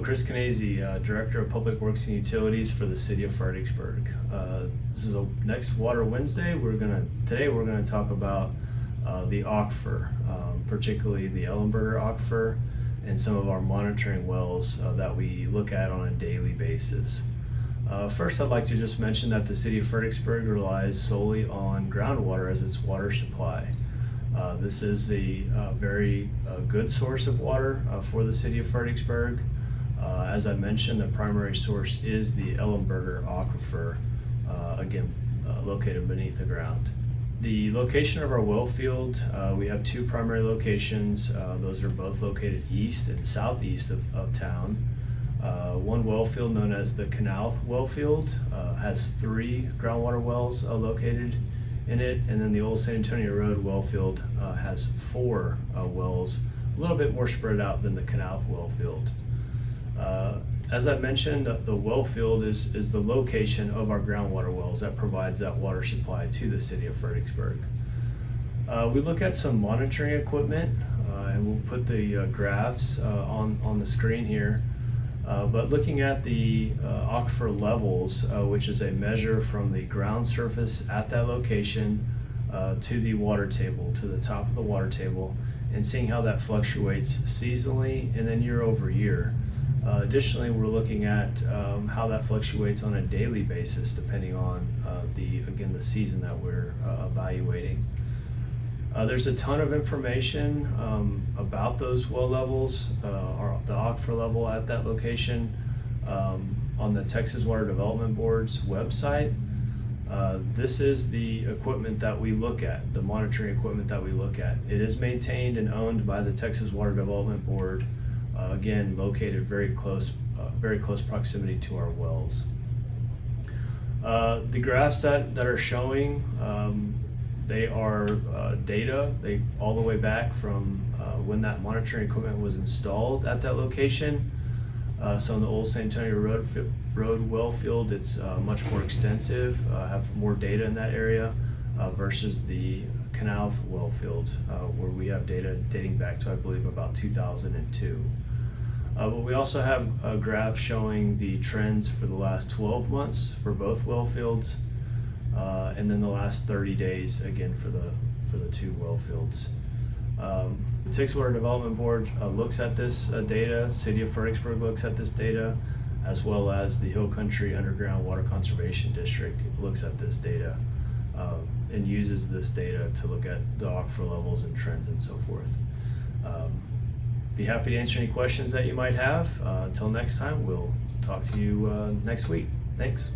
Chris Canese, Director of Public Works and Utilities for the City of Fredericksburg. This is next Water Wednesday. Today we're gonna talk about the aquifer, particularly the Ellenberger aquifer, and some of our monitoring wells that we look at on a daily basis. First, I'd like to just mention that the City of Fredericksburg relies solely on groundwater as its water supply. This is a very good source of water for the City of Fredericksburg. As I mentioned, the primary source is the Ellenberger aquifer, located beneath the ground. The location of our well field, we have two primary locations. Those are both located east and southeast of town. One well field, known as the Canal well field, has 3 groundwater wells located in it, and then the old San Antonio Road well field has 4 wells, a little bit more spread out than the Canal well field. As I mentioned, the well field is the location of our groundwater wells that provides that water supply to the City of Fredericksburg. We look at some monitoring equipment, and we'll put the graphs on the screen here. But looking at the aquifer levels, which is a measure from the ground surface at that location to the water table, to the top of the water table, and seeing how that fluctuates seasonally and then year over year. Additionally, we're looking at how that fluctuates on a daily basis depending on the season that we're evaluating. There's a ton of information about those well levels, or the aquifer level at that location, on the Texas Water Development Board's website. This is the equipment that we look at, the monitoring equipment that we look at. It is maintained and owned by the Texas Water Development Board, again located very close proximity to our wells. The graphs that are showing, they are data all the way back from when that monitoring equipment was installed at that location. So in the old San Antonio Road well field, it's much more extensive, have more data in that area versus the Canal well field, where we have data dating back to, I believe, about 2002. But we also have a graph showing the trends for the last 12 months for both well fields, and then the last 30 days again for the 2 well fields. The Texas Water Development Board looks at this data. City of Fredericksburg looks at this data, as well as the Hill Country Underground Water Conservation District looks at this data and uses this data to look at the aquifer levels and trends and so forth. Be happy to answer any questions that you might have. Until next time, we'll talk to you next week. Thanks.